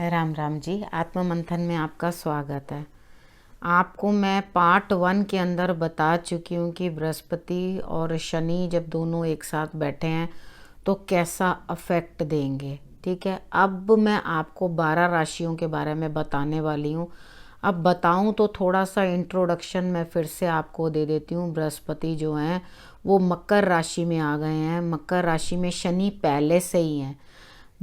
राम राम जी। आत्म मंथन में आपका स्वागत है। आपको मैं पार्ट 1 के अंदर बता चुकी हूँ कि बृहस्पति और शनि जब दोनों एक साथ बैठे हैं तो कैसा अफेक्ट देंगे। ठीक है, अब मैं आपको 12 राशियों के बारे में बताने वाली हूँ। अब बताऊँ तो थोड़ा सा इंट्रोडक्शन मैं फिर से आपको दे देती हूँ। बृहस्पति जो हैं वो मकर राशि में आ गए हैं। मकर राशि में शनि पहले से ही हैं।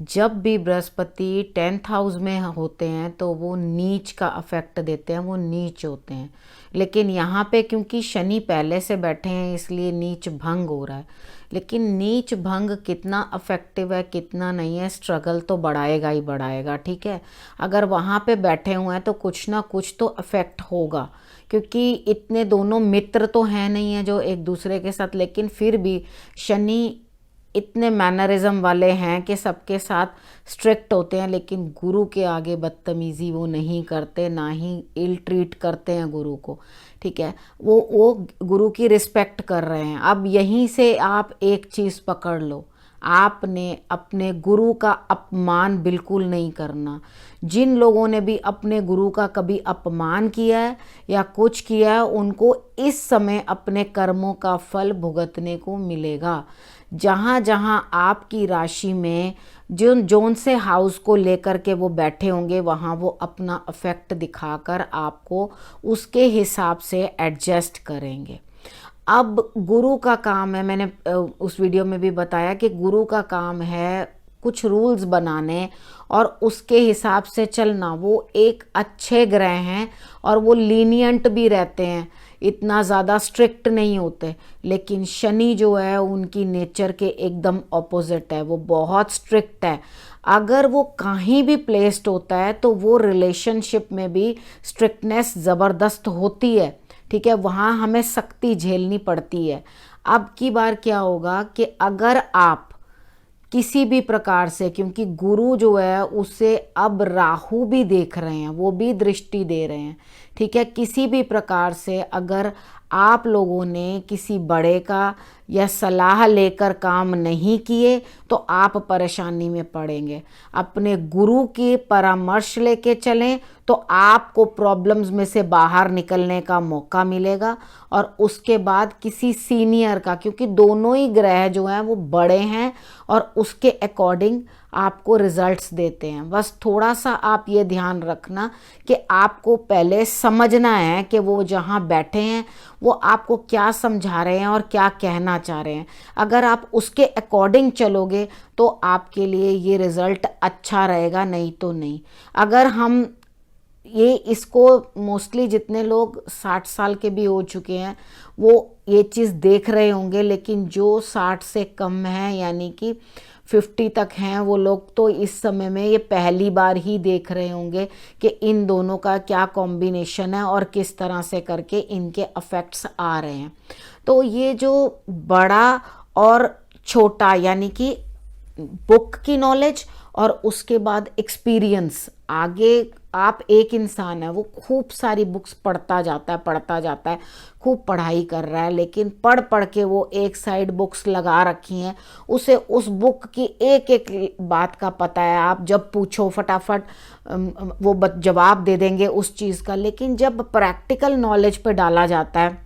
जब भी बृहस्पति 10th हाउस में होते हैं तो वो नीच का अफेक्ट देते हैं, वो नीच होते हैं। लेकिन यहाँ पे क्योंकि शनि पहले से बैठे हैं इसलिए नीच भंग हो रहा है। लेकिन नीच भंग कितना अफेक्टिव है कितना नहीं है, स्ट्रगल तो बढ़ाएगा ही बढ़ाएगा। ठीक है, अगर वहाँ पे बैठे हुए हैं तो कुछ ना कुछ तो अफेक्ट होगा, क्योंकि इतने दोनों मित्र तो हैं नहीं है जो एक दूसरे के साथ, लेकिन फिर भी शनि इतने मैनरिज्म वाले हैं कि सबके साथ स्ट्रिक्ट होते हैं, लेकिन गुरु के आगे बदतमीज़ी वो नहीं करते, ना ही इल ट्रीट करते हैं गुरु को। ठीक है, वो गुरु की रिस्पेक्ट कर रहे हैं। अब यहीं से आप एक चीज़ पकड़ लो, आपने अपने गुरु का अपमान बिल्कुल नहीं करना। जिन लोगों ने भी अपने गुरु का कभी अपमान किया है या कुछ किया है उनको इस समय अपने कर्मों का फल भुगतने को मिलेगा। जहाँ जहाँ आपकी राशि में जोन से हाउस को लेकर के वो बैठे होंगे वहाँ वो अपना अफेक्ट दिखाकर आपको उसके हिसाब से एडजस्ट करेंगे। अब गुरु का काम है, मैंने उस वीडियो में भी बताया कि गुरु का काम है कुछ रूल्स बनाने और उसके हिसाब से चलना। वो एक अच्छे ग्रह हैं और वो लीनियंट भी रहते हैं, इतना ज़्यादा स्ट्रिक्ट नहीं होते। लेकिन शनि जो है उनकी नेचर के एकदम ऑपोजिट है, वो बहुत स्ट्रिक्ट है। अगर वो कहीं भी प्लेस्ड होता है तो वो रिलेशनशिप में भी स्ट्रिक्टनेस ज़बरदस्त होती है। ठीक है, वहाँ हमें सख्ती झेलनी पड़ती है। अब की बार क्या होगा कि अगर आप किसी भी प्रकार से, क्योंकि गुरु जो है उसे अब राहु भी देख रहे हैं, वो भी दृष्टि दे रहे हैं। ठीक है, किसी भी प्रकार से अगर आप लोगों ने किसी बड़े का या सलाह लेकर काम नहीं किए तो आप परेशानी में पड़ेंगे। अपने गुरु की परामर्श लेके चलें तो आपको प्रॉब्लम्स में से बाहर निकलने का मौका मिलेगा। और उसके बाद किसी सीनियर का, क्योंकि दोनों ही ग्रह जो हैं वो बड़े हैं और उसके अकॉर्डिंग आपको रिजल्ट्स देते हैं। बस थोड़ा सा आप ये ध्यान रखना कि आपको पहले समझना है कि वो जहाँ बैठे हैं वो आपको क्या समझा रहे हैं और क्या कहना चाह रहे हैं। अगर आप उसके अकॉर्डिंग चलोगे तो आपके लिए ये रिज़ल्ट अच्छा रहेगा, नहीं तो नहीं। अगर हम इसको मोस्टली जितने लोग 60 साल के भी हो चुके हैं वो ये चीज़ देख रहे होंगे, लेकिन जो 60 से कम हैं यानी कि 50 तक हैं वो लोग तो इस समय में ये पहली बार ही देख रहे होंगे कि इन दोनों का क्या कॉम्बिनेशन है और किस तरह से करके इनके अफेक्ट्स आ रहे हैं। तो ये जो बड़ा और छोटा यानी कि बुक की नॉलेज और उसके बाद एक्सपीरियंस, आगे आप एक इंसान है वो खूब सारी बुक्स पढ़ता जाता है, खूब पढ़ाई कर रहा है, लेकिन पढ़ पढ़ के वो एक साइड बुक्स लगा रखी हैं, उसे उस बुक की एक एक बात का पता है। आप जब पूछो फटाफट वो जवाब दे देंगे उस चीज़ का। लेकिन जब प्रैक्टिकल नॉलेज पे डाला जाता है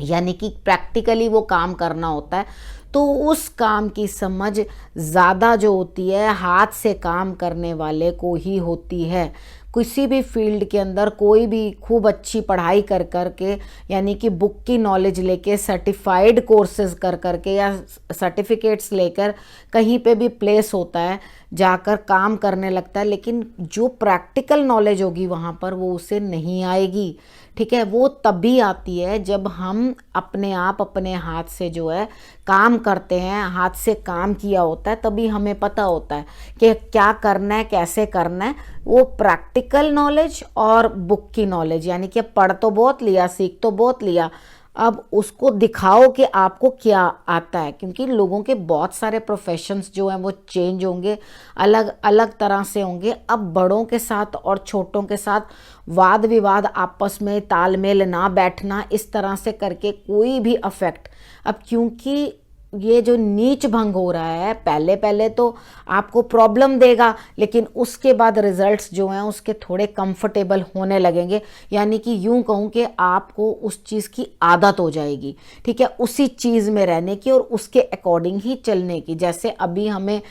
यानी कि प्रैक्टिकली वो काम करना होता है तो उस काम की समझ ज़्यादा जो होती है हाथ से काम करने वाले को ही होती है। किसी भी फील्ड के अंदर कोई भी खूब अच्छी पढ़ाई कर कर के यानी कि बुक की नॉलेज लेके सर्टिफाइड कोर्सेज कर कर के या सर्टिफिकेट्स लेकर कहीं पे भी प्लेस होता है, जाकर काम करने लगता है, लेकिन जो प्रैक्टिकल नॉलेज होगी वहाँ पर वो उसे नहीं आएगी। ठीक है, वो तभी आती है जब हम अपने आप अपने हाथ से जो है काम करते हैं, हाथ से काम किया होता है, तभी हमें पता होता है कि क्या करना है कैसे करना है। वो प्रैक्टिकल नॉलेज और बुक की नॉलेज यानी कि पढ़ तो बहुत लिया, सीख तो बहुत लिया, अब उसको दिखाओ कि आपको क्या आता है। क्योंकि लोगों के बहुत सारे प्रोफेशंस जो हैं वो चेंज होंगे, अलग अलग तरह से होंगे। अब बड़ों के साथ और छोटों के साथ वाद विवाद, आपस में तालमेल ना बैठना, इस तरह से करके कोई भी अफेक्ट। अब क्योंकि ये जो नीच भंग हो रहा है, पहले पहले तो आपको प्रॉब्लम देगा, लेकिन उसके बाद रिजल्ट्स जो हैं उसके थोड़े कंफर्टेबल होने लगेंगे। यानी कि यूं कहूँ कि आपको उस चीज़ की आदत हो जाएगी, ठीक है, उसी चीज़ में रहने की और उसके अकॉर्डिंग ही चलने की। जैसे अभी हमें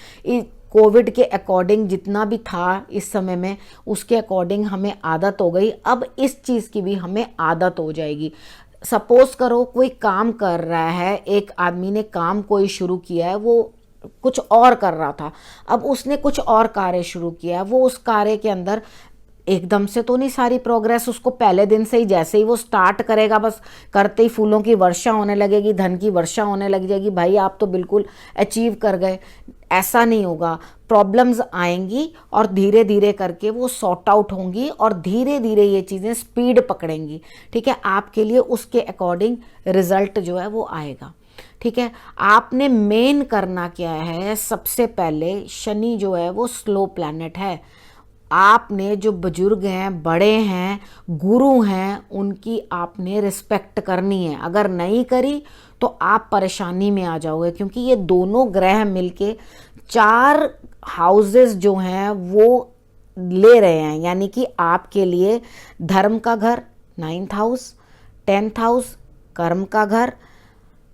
कोविड के अकॉर्डिंग जितना भी था इस समय में, उसके अकॉर्डिंग हमें आदत हो गई, अब इस चीज़ की भी हमें आदत हो जाएगी। सपोज करो कोई काम कर रहा है, एक आदमी ने काम कोई शुरू किया है, वो कुछ और कर रहा था, अब उसने कुछ और कार्य शुरू किया है, वो उस कार्य के अंदर एकदम से तो नहीं सारी प्रोग्रेस उसको पहले दिन से ही, जैसे ही वो स्टार्ट करेगा बस करते ही फूलों की वर्षा होने लगेगी, धन की वर्षा होने लग जाएगी, भाई आप तो बिल्कुल अचीव कर गए। ऐसा नहीं होगा, प्रॉब्लम्स आएंगी और धीरे धीरे करके वो सॉर्ट आउट होंगी और धीरे धीरे ये चीज़ें स्पीड पकड़ेंगी, ठीक है, आपके लिए उसके अकॉर्डिंग रिजल्ट जो है वो आएगा, ठीक है। आपने मेन करना क्या है, सबसे पहले शनि जो है वो स्लो प्लैनेट है। आपने जो बुजुर्ग हैं, बड़े हैं, गुरु हैं, उनकी आपने रिस्पेक्ट करनी है। अगर नहीं करी तो आप परेशानी में आ जाओगे, क्योंकि ये दोनों ग्रह मिलके 4 हाउसेस जो हैं वो ले रहे हैं। यानी कि आपके लिए धर्म का घर 9th हाउस, 10th हाउस कर्म का घर,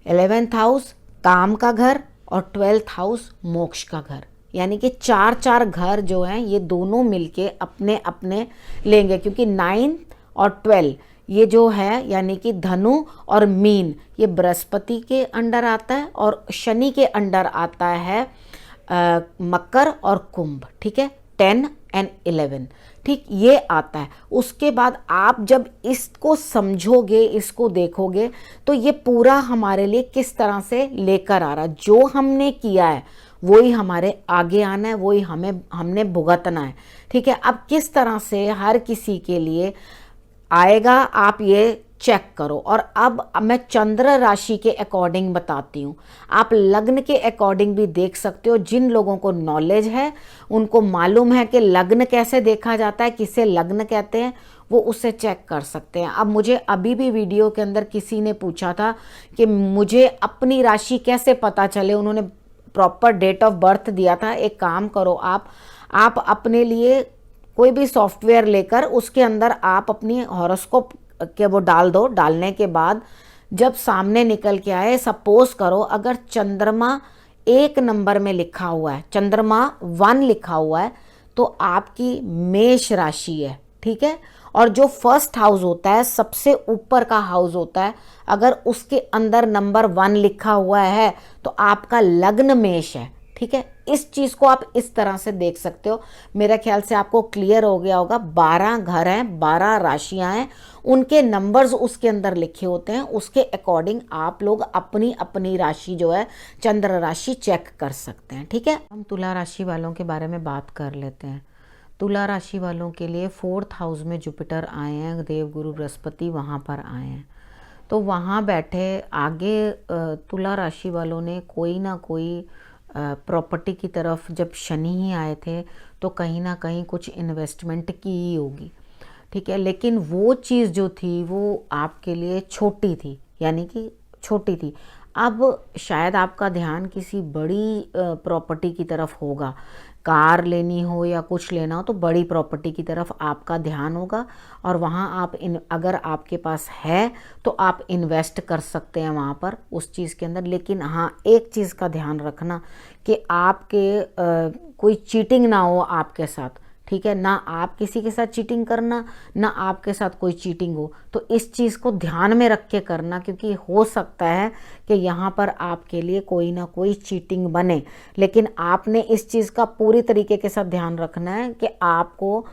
11th हाउस काम का घर और 12th हाउस मोक्ष का घर। यानी कि 4 घर जो हैं ये दोनों मिलके अपने अपने लेंगे, क्योंकि 9 और 12 ये जो है यानी कि धनु और मीन ये बृहस्पति के अंडर आता है और शनि के अंडर आता है मकर और कुंभ, ठीक है, 10 और 11, ठीक, ये आता है। उसके बाद आप जब इसको समझोगे, इसको देखोगे, तो ये पूरा हमारे लिए किस तरह से लेकर आ रहा है। जो हमने किया है वही हमारे आगे आना है, वही हमने भुगतना है, ठीक है। अब किस तरह से हर किसी के लिए आएगा आप ये चेक करो। और अब मैं चंद्र राशि के अकॉर्डिंग बताती हूँ, आप लग्न के अकॉर्डिंग भी देख सकते हो। जिन लोगों को नॉलेज है, उनको मालूम है कि लग्न कैसे देखा जाता है, किसे लग्न कहते हैं, वो उसे चेक कर सकते हैं। अब मुझे अभी भी वीडियो के अंदर किसी ने पूछा था कि मुझे अपनी राशि कैसे पता चले, उन्होंने प्रॉपर डेट ऑफ बर्थ दिया था। एक काम करो, आप अपने लिए कोई भी सॉफ्टवेयर लेकर उसके अंदर आप अपनी हॉरोस्कोप के वो डाल दो। डालने के बाद जब सामने निकल के आए, सपोज करो अगर चंद्रमा 1 नंबर में लिखा हुआ है, चंद्रमा 1 लिखा हुआ है, तो आपकी मेष राशि है, ठीक है। और जो फर्स्ट हाउस होता है, सबसे ऊपर का हाउस होता है, अगर उसके अंदर नंबर 1 लिखा हुआ है तो आपका लग्न मेष है, ठीक है। इस चीज को आप इस तरह से देख सकते हो। मेरे ख्याल से आपको क्लियर हो गया होगा। 12 घर हैं, 12 राशियां हैं, उनके नंबर्स उसके अंदर लिखे होते हैं। उसके अकॉर्डिंग आप लोग अपनी अपनी राशि जो है, चंद्र राशि चेक कर सकते हैं, ठीक है। हम तुला राशि वालों के बारे में बात कर लेते हैं। तुला राशि वालों के लिए 4th हाउस में जुपिटर आए हैं, देवगुरु बृहस्पति वहाँ पर आए हैं। तो वहाँ बैठे आगे तुला राशि वालों ने कोई ना कोई प्रॉपर्टी की तरफ, जब शनि ही आए थे तो कहीं ना कहीं कुछ इन्वेस्टमेंट की ही होगी, ठीक है। लेकिन वो चीज़ जो थी वो आपके लिए छोटी थी, यानी कि छोटी थी। अब शायद आपका ध्यान किसी बड़ी प्रॉपर्टी की तरफ होगा, कार लेनी हो या कुछ लेना हो तो बड़ी प्रॉपर्टी की तरफ आपका ध्यान होगा, और वहाँ आप अगर आपके पास है तो आप इन्वेस्ट कर सकते हैं वहाँ पर उस चीज़ के अंदर। लेकिन हाँ, एक चीज़ का ध्यान रखना कि आपके कोई चीटिंग ना हो आपके साथ, ठीक है, ना आप किसी के साथ चीटिंग करना, ना आपके साथ कोई चीटिंग हो। तो इस चीज़ को ध्यान में रख के करना, क्योंकि हो सकता है कि यहाँ पर आपके लिए कोई ना कोई चीटिंग बने। लेकिन आपने इस चीज़ का पूरी तरीके के साथ ध्यान रखना है कि आपको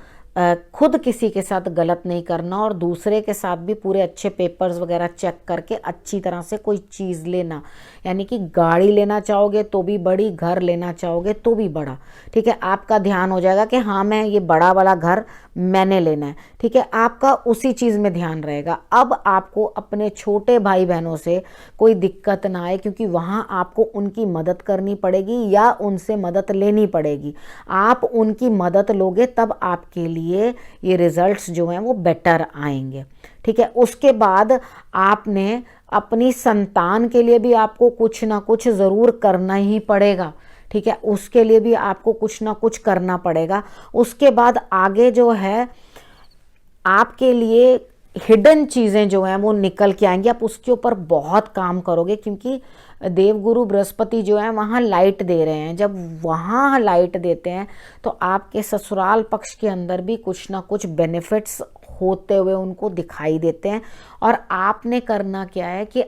खुद किसी के साथ गलत नहीं करना, और दूसरे के साथ भी पूरे अच्छे पेपर्स वगैरह चेक करके अच्छी तरह से कोई चीज़ लेना। यानी कि गाड़ी लेना चाहोगे तो भी बड़ी, घर लेना चाहोगे तो भी बड़ा, ठीक है। आपका ध्यान हो जाएगा कि हाँ मैं ये बड़ा वाला घर मैंने लेना है, ठीक है, आपका उसी चीज़ में ध्यान रहेगा। अब आपको अपने छोटे भाई बहनों से कोई दिक्कत ना आए, क्योंकि वहाँ आपको उनकी मदद करनी पड़ेगी या उनसे मदद लेनी पड़ेगी। आप उनकी मदद लोगे तब आपके लिए लिए ये रिजल्ट्स जो हैं वो बेटर आएंगे। ठीक है, उसके बाद आपने अपनी संतान के लिए भी आपको कुछ ना कुछ ज़रूर करना ही पड़ेगा। ठीक है, उसके लिए भी आपको कुछ ना कुछ करना पड़ेगा। उसके बाद आगे जो है आपके लिए हिडन चीज़ें जो हैं वो निकल के आएंगी, आप उसके ऊपर बहुत काम करोगे, क्योंकि देवगुरु बृहस्पति जो है वहाँ लाइट दे रहे हैं। जब वहाँ लाइट देते हैं तो आपके ससुराल पक्ष के अंदर भी कुछ ना कुछ बेनिफिट्स होते हुए उनको दिखाई देते हैं। और आपने करना क्या है कि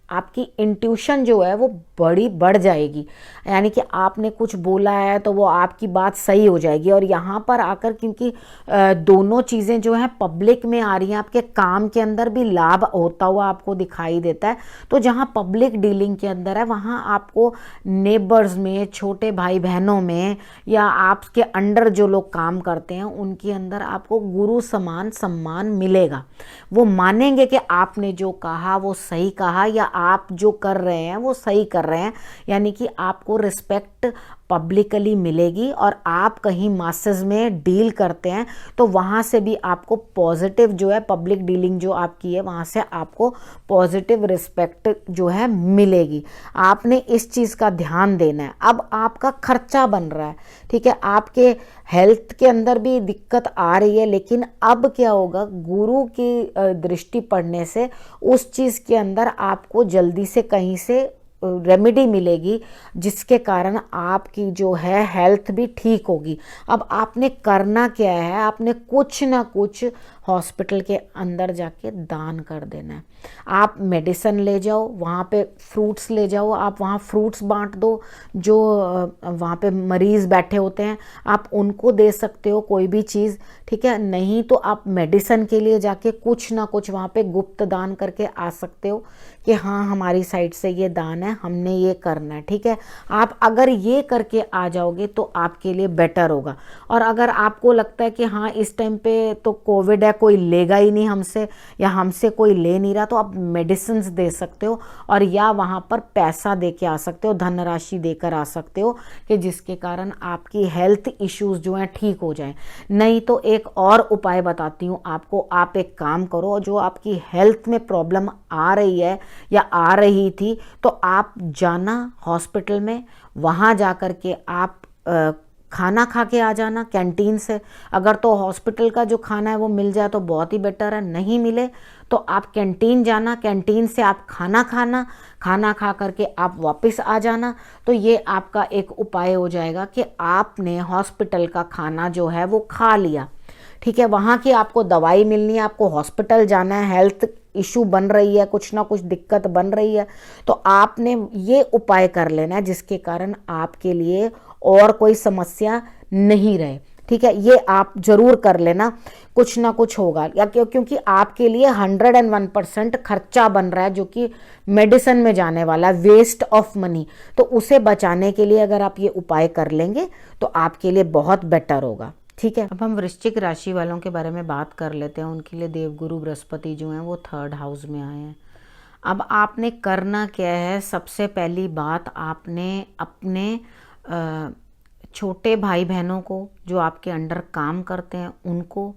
आपकी इंट्यूशन जो है वो बढ़ जाएगी, यानी कि आपने कुछ बोला है तो वो आपकी बात सही हो जाएगी। और यहाँ पर आकर क्योंकि दोनों चीज़ें जो हैं पब्लिक में आ रही हैं, आपके काम के अंदर भी लाभ होता हुआ आपको दिखाई देता है। तो जहाँ पब्लिक डीलिंग के अंदर है वहाँ आपको नेबर्स में, छोटे भाई बहनों में, या आपके अंडर जो लोग काम करते हैं उनके अंदर आपको गुरु समान सम्मान मिलेगा। वो मानेंगे कि आपने जो कहा वो सही कहा, या आप जो कर रहे हैं वो सही कर रहे हैं, यानी कि आपको रिस्पेक्ट पब्लिकली मिलेगी। और आप कहीं मासेस में डील करते हैं तो वहाँ से भी आपको पॉजिटिव जो है, पब्लिक डीलिंग जो आपकी है वहाँ से आपको पॉजिटिव रिस्पेक्ट जो है मिलेगी। आपने इस चीज़ का ध्यान देना है। अब आपका खर्चा बन रहा है, ठीक है, आपके हेल्थ के अंदर भी दिक्कत आ रही है, लेकिन अब क्या होगा, गुरु की दृष्टि पड़ने से उस चीज़ के अंदर आपको जल्दी से कहीं से रेमेडी मिलेगी, जिसके कारण आपकी जो है हेल्थ भी ठीक होगी। अब आपने करना क्या है, आपने कुछ ना कुछ हॉस्पिटल के अंदर जाके दान कर देना है। आप मेडिसिन ले जाओ, वहाँ पे फ्रूट्स ले जाओ, आप वहाँ फ्रूट्स बांट दो। जो वहाँ पे मरीज़ बैठे होते हैं आप उनको दे सकते हो कोई भी चीज़, ठीक है। नहीं तो आप मेडिसिन के लिए जाके कुछ ना कुछ वहाँ पे गुप्त दान करके आ सकते हो कि हाँ हमारी साइड से ये दान है, हमने ये करना है, ठीक है। आप अगर ये करके आ जाओगे तो आपके लिए बेटर होगा। और अगर आपको लगता है कि हाँ इस टाइम पे तो कोविड है, कोई लेगा ही नहीं हमसे, या हमसे कोई ले नहीं रहा, तो आप मेडिसिन दे सकते हो और या वहाँ पर पैसा दे के आ सकते हो, धनराशि देकर आ सकते हो, कि जिसके कारण आपकी हेल्थ इश्यूज जो हैं ठीक हो जाएं। नहीं तो एक और उपाय बताती हूँ आपको, आप एक काम करो, जो आपकी हेल्थ में प्रॉब्लम आ रही है या आ रही थी, तो आप जाना हॉस्पिटल में, वहाँ जा कर के आप खाना खा के आ जाना कैंटीन से। अगर तो हॉस्पिटल का जो खाना है वो मिल जाए तो बहुत ही बेटर है, नहीं मिले तो आप कैंटीन जाना, कैंटीन से आप खाना खाना, खाना खा करके आप वापस आ जाना। तो ये आपका एक उपाय हो जाएगा कि आपने हॉस्पिटल का खाना जो है वो खा लिया, ठीक है। वहाँ की आपको दवाई मिलनी है, आपको हॉस्पिटल जाना है, हेल्थ इशू बन रही है, कुछ ना कुछ दिक्कत बन रही है, तो आपने ये उपाय कर लेना है जिसके कारण आपके लिए और कोई समस्या नहीं रहे, ठीक है। ये आप जरूर कर लेना, कुछ ना कुछ होगा। या क्योंकि आपके लिए 101% खर्चा बन रहा है जो कि मेडिसिन में जाने वाला है, वेस्ट ऑफ मनी। तो उसे बचाने के लिए अगर आप ये उपाय कर लेंगे तो आपके लिए बहुत बेटर होगा, ठीक है। अब हम वृश्चिक राशि वालों के बारे में बात कर लेते हैं। उनके लिए देवगुरु बृहस्पति जो हैं वो 3rd हाउस में आए हैं। अब आपने करना क्या है, सबसे पहली बात आपने अपने छोटे भाई बहनों को जो आपके अंडर काम करते हैं उनको,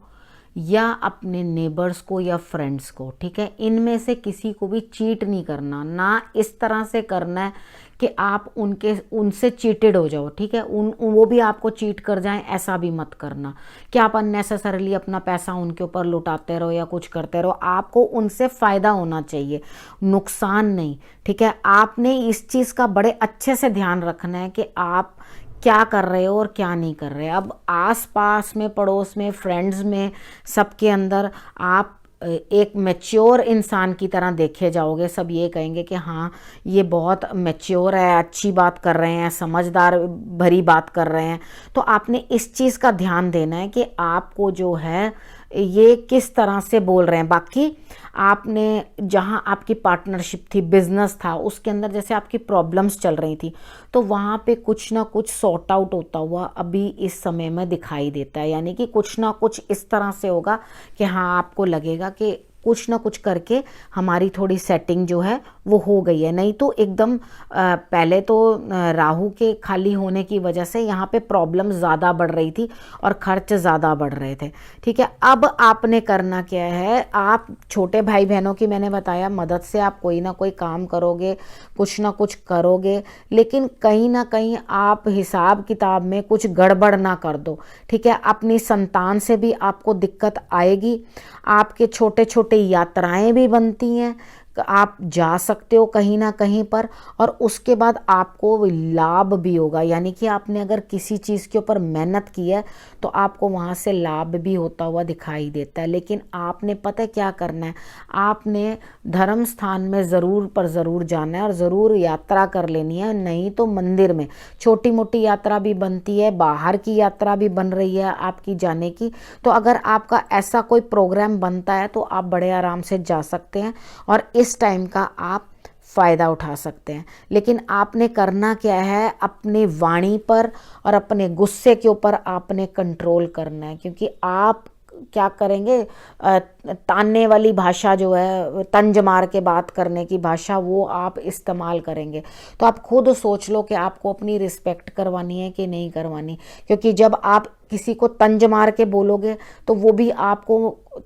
या अपने नेबर्स को या फ्रेंड्स को, ठीक है, इनमें से किसी को भी चीट नहीं करना। ना इस तरह से करना है कि आप उनसे चीटेड हो जाओ, ठीक है, वो भी आपको चीट कर जाएं, ऐसा भी मत करना कि आप अननेसेसरली अपना पैसा उनके ऊपर लुटाते रहो या कुछ करते रहो। आपको उनसे फ़ायदा होना चाहिए, नुकसान नहीं, ठीक है। आपने इस चीज़ का बड़े अच्छे से ध्यान रखना है कि आप क्या कर रहे हो और क्या नहीं कर रहे। अब आस पास में, पड़ोस में, फ्रेंड्स में, सबके अंदर आप एक मैच्योर इंसान की तरह देखे जाओगे। सब ये कहेंगे कि हाँ ये बहुत मैच्योर है, अच्छी बात कर रहे हैं, समझदार भरी बात कर रहे हैं। तो आपने इस चीज़ का ध्यान देना है कि आपको जो है ये किस तरह से बोल रहे हैं। बाकी आपने जहाँ आपकी पार्टनरशिप थी, बिजनेस था, उसके अंदर जैसे आपकी प्रॉब्लम्स चल रही थी, तो वहाँ पे कुछ ना कुछ सॉर्ट आउट होता हुआ अभी इस समय में दिखाई देता है। यानी कि कुछ ना कुछ इस तरह से होगा कि हाँ आपको लगेगा कि कुछ ना कुछ करके हमारी थोड़ी सेटिंग जो है वो हो गई है। नहीं तो एकदम पहले तो राहु के खाली होने की वजह से यहाँ पे प्रॉब्लम ज़्यादा बढ़ रही थी और खर्च ज़्यादा बढ़ रहे थे। ठीक है, अब आपने करना क्या है, आप छोटे भाई बहनों की मैंने बताया मदद से आप कोई ना कोई काम करोगे, कुछ ना कुछ करोगे, लेकिन कहीं ना कहीं आप हिसाब किताब में कुछ गड़बड़ ना कर दो। ठीक है, अपनी संतान से भी आपको दिक्कत आएगी, आपके छोटे छोटे यात्राएं भी बनती हैं, आप जा सकते हो कहीं ना कहीं पर, और उसके बाद आपको लाभ भी होगा। यानी कि आपने अगर किसी चीज़ के ऊपर मेहनत की है तो आपको वहाँ से लाभ भी होता हुआ दिखाई देता है। लेकिन आपने पता है क्या करना है, आपने धर्म स्थान में ज़रूर पर ज़रूर जाना है और ज़रूर यात्रा कर लेनी है। नहीं तो मंदिर में छोटी मोटी यात्रा भी बनती है, बाहर की यात्रा भी बन रही है आपकी जाने की। तो अगर आपका ऐसा कोई प्रोग्राम बनता है तो आप बड़े आराम से जा सकते हैं और इस टाइम का आप फ़ायदा उठा सकते हैं। लेकिन आपने करना क्या है, अपनी वाणी पर और अपने गुस्से के ऊपर आपने कंट्रोल करना है। क्योंकि आप क्या करेंगे, तानने वाली भाषा जो है, तंज मार के बात करने की भाषा, वो आप इस्तेमाल करेंगे। तो आप खुद सोच लो कि आपको अपनी रिस्पेक्ट करवानी है कि नहीं करवानी। क्योंकि जब आप किसी को तंज मार के बोलोगे तो वो भी आपको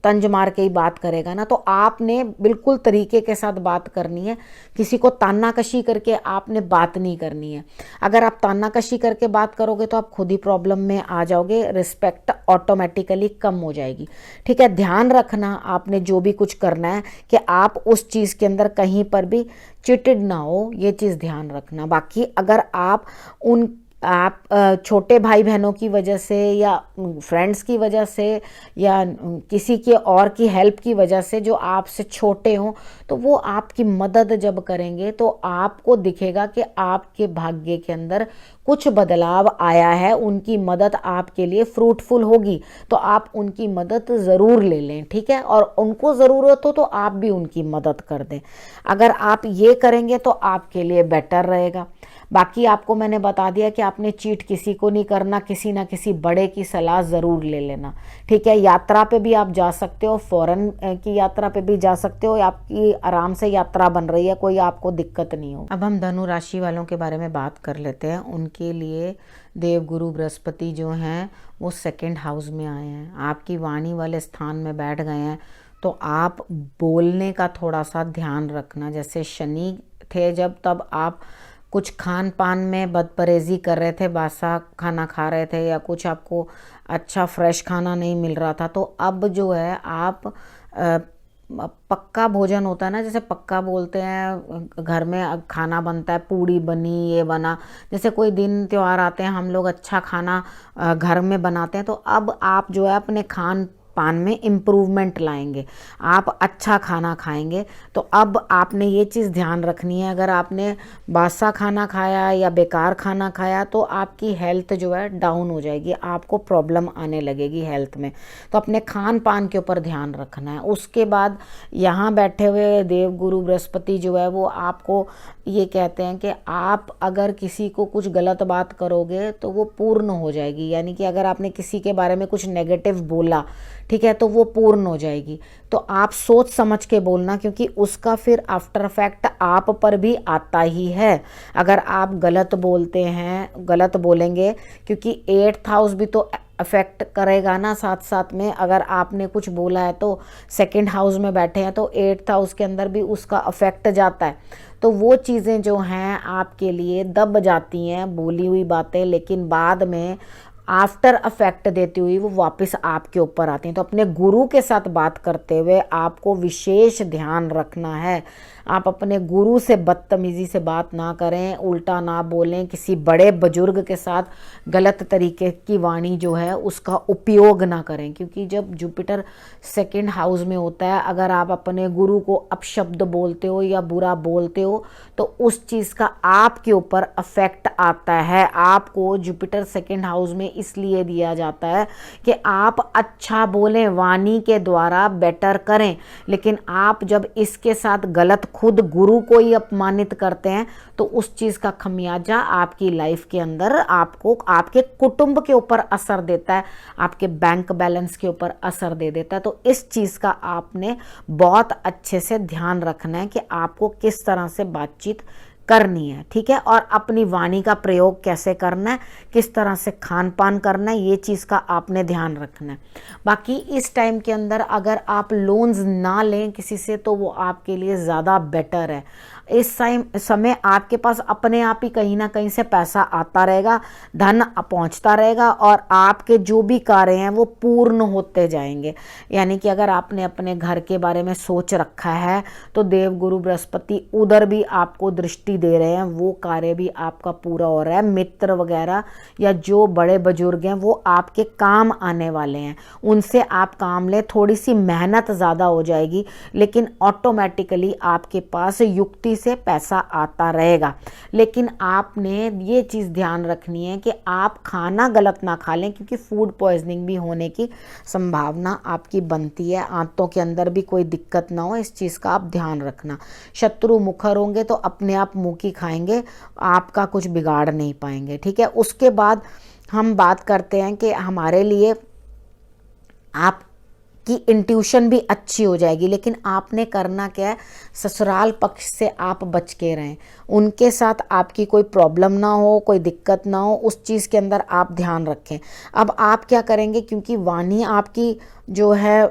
तंज मार के ही बात करेगा ना। तो आपने बिल्कुल तरीके के साथ बात करनी है, किसी को तानाकशी करके आपने बात नहीं करनी है। अगर आप तानाकशी करके बात करोगे तो आप खुद ही प्रॉब्लम में आ जाओगे, रिस्पेक्ट ऑटोमेटिकली कम हो जाएगी। ठीक है, ध्यान रखना आपने जो भी कुछ करना है कि आप उस चीज़ के अंदर कहीं पर भी चिटिड ना हो, ये चीज़ ध्यान रखना। बाकी अगर आप छोटे भाई बहनों की वजह से या फ्रेंड्स की वजह से या किसी के और की हेल्प की वजह से जो आपसे छोटे हों, तो वो आपकी मदद जब करेंगे तो आपको दिखेगा कि आपके भाग्य के अंदर कुछ बदलाव आया है, उनकी मदद आपके लिए फ्रूटफुल होगी। तो आप उनकी मदद ज़रूर ले लें। ठीक है, और उनको ज़रूरत हो तो आप भी उनकी मदद कर दें। अगर आप ये करेंगे तो आपके लिए बेटर रहेगा। बाकी आपको मैंने बता दिया कि आपने चीट किसी को नहीं करना, किसी ना किसी बड़े की सलाह ज़रूर ले लेना। ठीक है, यात्रा पे भी आप जा सकते हो, फॉरेन की यात्रा पे भी जा सकते हो, आपकी आराम से यात्रा बन रही है, कोई आपको दिक्कत नहीं हो। अब हम धनु राशि वालों के बारे में बात कर लेते हैं। उनके लिए देवगुरु बृहस्पति जो हैं वो 2nd हाउस में आए हैं, आपकी वाणी वाले स्थान में बैठ गए हैं। तो आप बोलने का थोड़ा सा ध्यान रखना। जैसे शनि थे जब, तब आप कुछ खान पान में बदपरहेज़ी कर रहे थे, बासा खाना खा रहे थे या कुछ आपको अच्छा फ्रेश खाना नहीं मिल रहा था। तो अब जो है आप पक्का भोजन होता है ना, जैसे पक्का बोलते हैं, घर में खाना बनता है, पूड़ी बनी, ये बना, जैसे कोई दिन त्योहार आते हैं हम लोग अच्छा खाना घर में बनाते हैं। तो अब आप जो है अपने खान पान में इम्प्रूवमेंट लाएंगे, आप अच्छा खाना खाएंगे। तो अब आपने ये चीज़ ध्यान रखनी है, अगर आपने बासा खाना खाया या बेकार खाना खाया तो आपकी हेल्थ जो है डाउन हो जाएगी, आपको प्रॉब्लम आने लगेगी हेल्थ में। तो अपने खान पान के ऊपर ध्यान रखना है। उसके बाद यहाँ बैठे हुए देवगुरु बृहस्पति जो है वो आपको ये कहते हैं कि आप अगर किसी को कुछ गलत बात करोगे तो वो पूर्ण हो जाएगी। यानी कि अगर आपने किसी के बारे में कुछ नेगेटिव बोला, ठीक है, तो वो पूर्ण हो जाएगी। तो आप सोच समझ के बोलना, क्योंकि उसका फिर आफ्टर इफेक्ट आप पर भी आता ही है अगर आप गलत बोलते हैं, गलत बोलेंगे। क्योंकि 8th हाउस भी तो अफेक्ट करेगा ना साथ साथ में। अगर आपने कुछ बोला है तो 2nd हाउस में बैठे हैं तो 8th हाउस के अंदर भी उसका अफेक्ट जाता है। तो वो चीज़ें जो हैं आपके लिए दब जाती हैं, बोली हुई बातें, लेकिन बाद में आफ्टर अफेक्ट देती हुई वो वापस आपके ऊपर आती हैं। तो अपने गुरु के साथ बात करते हुए आपको विशेष ध्यान रखना है। आप अपने गुरु से बदतमीज़ी से बात ना करें, उल्टा ना बोलें, किसी बड़े बुजुर्ग के साथ गलत तरीके की वाणी जो है उसका उपयोग ना करें। क्योंकि जब जुपिटर 2nd हाउस में होता है, अगर आप अपने गुरु को अपशब्द बोलते हो या बुरा बोलते हो तो उस चीज़ का आपके ऊपर अफेक्ट आता है। आपको जुपिटर 2nd हाउस में इसलिए दिया जाता है कि आप अच्छा बोलें, वाणी के द्वारा बेटर करें। लेकिन आप जब इसके साथ गलत खुद गुरु को ही अपमानित करते हैं तो उस चीज़ का खमियाजा आपकी लाइफ के अंदर आपको आपके कुटुंब के ऊपर असर देता है, आपके बैंक बैलेंस के ऊपर असर दे देता है। तो इस चीज़ का आपने बहुत अच्छे से ध्यान रखना है कि आपको किस तरह से बातचीत करनी है, ठीक है, और अपनी वाणी का प्रयोग कैसे करना है, किस तरह से खान पान करना है, ये चीज़ का आपने ध्यान रखना है। बाकी इस टाइम के अंदर अगर आप लोन्स ना लें किसी से तो वो आपके लिए ज़्यादा बेटर है। इस समय आपके पास अपने आप ही कहीं ना कहीं से पैसा आता रहेगा, धन पहुंचता रहेगा और आपके जो भी कार्य हैं वो पूर्ण होते जाएंगे। यानी कि अगर आपने अपने घर के बारे में सोच रखा है तो देवगुरु बृहस्पति उधर भी आपको दृष्टि दे रहे हैं, वो कार्य भी आपका पूरा हो रहा है। मित्र वगैरह या जो बड़े बुजुर्ग हैं वो आपके काम आने वाले हैं, उनसे आप काम लें। थोड़ी सी मेहनत ज़्यादा हो जाएगी लेकिन ऑटोमेटिकली आपके पास युक्ति से पैसा आता रहेगा। लेकिन आपने ये चीज़ ध्यान रखनी है कि आप खाना गलत ना खा लें, क्योंकि फूड पॉइजनिंग भी होने की संभावना आपकी बनती है। आंतों के अंदर भी कोई दिक्कत ना हो, इस चीज़ का आप ध्यान रखना। शत्रु मुखर होंगे तो अपने आप मुँह की खाएंगे, आपका कुछ बिगाड़ नहीं पाएंगे, ठीक है। उसके बाद हम बात करते हैं कि हमारे लिए आप की इंट्यूशन भी अच्छी हो जाएगी। लेकिन आपने करना क्या है, ससुराल पक्ष से आप बच के रहें, उनके साथ आपकी कोई प्रॉब्लम ना हो, कोई दिक्कत ना हो, उस चीज़ के अंदर आप ध्यान रखें। अब आप क्या करेंगे, क्योंकि वाणी आपकी जो है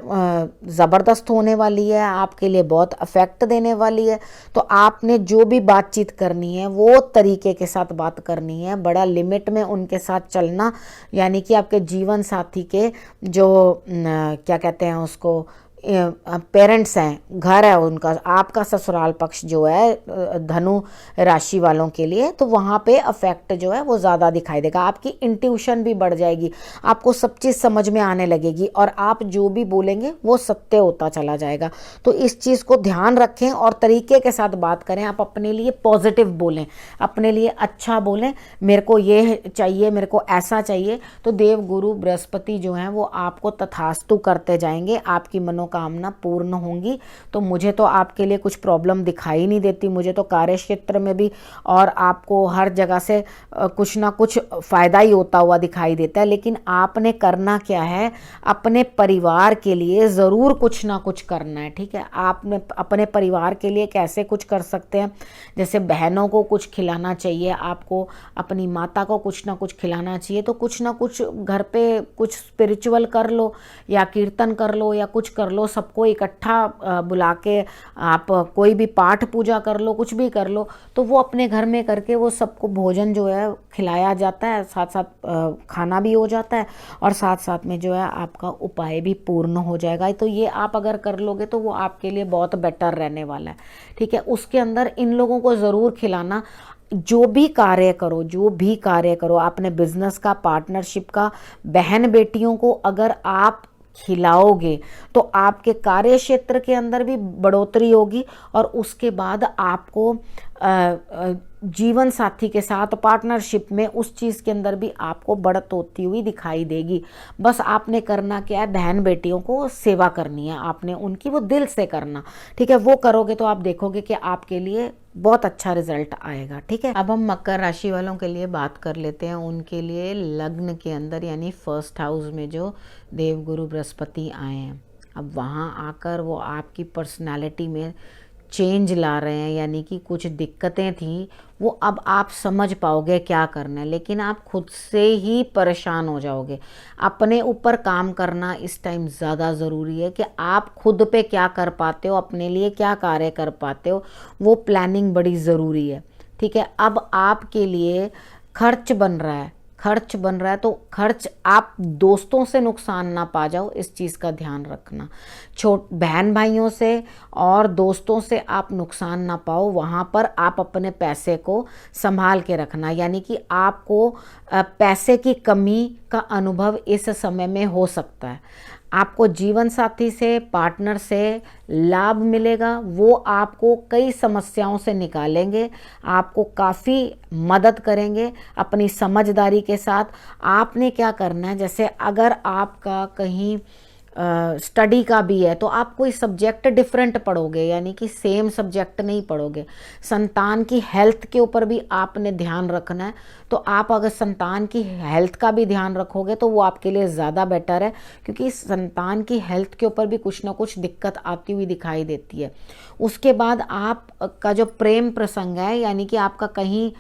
ज़बरदस्त होने वाली है, आपके लिए बहुत अफेक्ट देने वाली है, तो आपने जो भी बातचीत करनी है वो तरीके के साथ बात करनी है, बड़ा लिमिट में उनके साथ चलना। यानी कि आपके जीवन साथी के जो क्या कहते हैं उसको, पेरेंट्स हैं, घर है उनका, आपका ससुराल पक्ष जो है धनु राशि वालों के लिए, तो वहाँ पे अफेक्ट जो है वो ज़्यादा दिखाई देगा। आपकी इंट्यूशन भी बढ़ जाएगी, आपको सब चीज़ समझ में आने लगेगी और आप जो भी बोलेंगे वो सत्य होता चला जाएगा। तो इस चीज़ को ध्यान रखें और तरीके के साथ बात करें। आप अपने लिए पॉजिटिव बोलें, अपने लिए अच्छा बोलें, मेरे को ये चाहिए, मेरे को ऐसा चाहिए, तो देव गुरु बृहस्पति जो हैं वो आपको तथास्तु करते जाएंगे, आपकी कामना पूर्ण होंगी। तो मुझे तो आपके लिए कुछ प्रॉब्लम दिखाई नहीं देती, मुझे तो कार्य क्षेत्र में भी और आपको हर जगह से कुछ ना कुछ फायदा ही होता हुआ दिखाई देता है। लेकिन आपने करना क्या है, अपने परिवार के लिए ज़रूर कुछ ना कुछ करना है, ठीक है। आपने अपने परिवार के लिए कैसे कुछ कर सकते हैं, जैसे बहनों को कुछ खिलाना चाहिए, आपको अपनी माता को कुछ ना कुछ खिलाना चाहिए। तो कुछ ना कुछ घर पे कुछ स्पिरिचुअल कर लो या कीर्तन कर लो या कुछ कर लो, सबको इकट्ठा बुला के आप कोई भी पाठ पूजा कर लो, कुछ भी कर लो, तो वो अपने घर में करके वो सबको भोजन जो है खिलाया जाता है, साथ साथ खाना भी हो जाता है और साथ साथ में जो है आपका उपाय भी पूर्ण हो जाएगा। तो ये आप अगर कर लोगे तो वो आपके लिए बहुत बेटर रहने वाला है, ठीक है। उसके अंदर इन लोगों को ज़रूर खिलाना। जो भी कार्य करो, जो भी कार्य करो, आपने बिजनेस का, पार्टनरशिप का, बहन बेटियों को अगर आप खिलाओगे तो आपके कार्य क्षेत्र के अंदर भी बढ़ोतरी होगी और उसके बाद आपको जीवन साथी के साथ पार्टनरशिप में उस चीज़ के अंदर भी आपको बढ़त होती हुई दिखाई देगी। बस आपने करना क्या है, बहन बेटियों को सेवा करनी है, आपने उनकी वो दिल से करना, ठीक है। वो करोगे तो आप देखोगे कि आपके लिए बहुत अच्छा रिजल्ट आएगा, ठीक है। अब हम मकर राशि वालों के लिए बात कर लेते हैं। उनके लिए लग्न के अंदर यानी फर्स्ट हाउस में जो देवगुरु बृहस्पति आए हैं, अब वहाँ आकर वो आपकी पर्सनालिटी में चेंज ला रहे हैं। यानी कि कुछ दिक्कतें थी वो अब आप समझ पाओगे क्या करना है, लेकिन आप खुद से ही परेशान हो जाओगे। अपने ऊपर काम करना इस टाइम ज़्यादा ज़रूरी है कि आप खुद पे क्या कर पाते हो, अपने लिए क्या कार्य कर पाते हो, वो प्लानिंग बड़ी ज़रूरी है, ठीक है। अब आपके लिए खर्च बन रहा है, तो खर्च आप दोस्तों से नुकसान ना पा जाओ, इस चीज़ का ध्यान रखना। बहन भाइयों से और दोस्तों से आप नुकसान ना पाओ, वहाँ पर आप अपने पैसे को संभाल के रखना। यानी कि आपको पैसे की कमी का अनुभव इस समय में हो सकता है। आपको जीवन साथी से, पार्टनर से लाभ मिलेगा, वो आपको कई समस्याओं से निकालेंगे, आपको काफ़ी मदद करेंगे अपनी समझदारी के साथ। आपने क्या करना है, जैसे अगर आपका कहीं स्टडी का भी है तो आप कोई सब्जेक्ट डिफरेंट पढ़ोगे, यानी कि सेम सब्जेक्ट नहीं पढ़ोगे। संतान की हेल्थ के ऊपर भी आपने ध्यान रखना है, तो आप अगर संतान की हेल्थ का भी ध्यान रखोगे तो वो आपके लिए ज़्यादा बेटर है, क्योंकि संतान की हेल्थ के ऊपर भी कुछ ना कुछ दिक्कत आती हुई दिखाई देती है। उसके बाद आपका जो प्रेम प्रसंग है, यानी कि आपका कहीं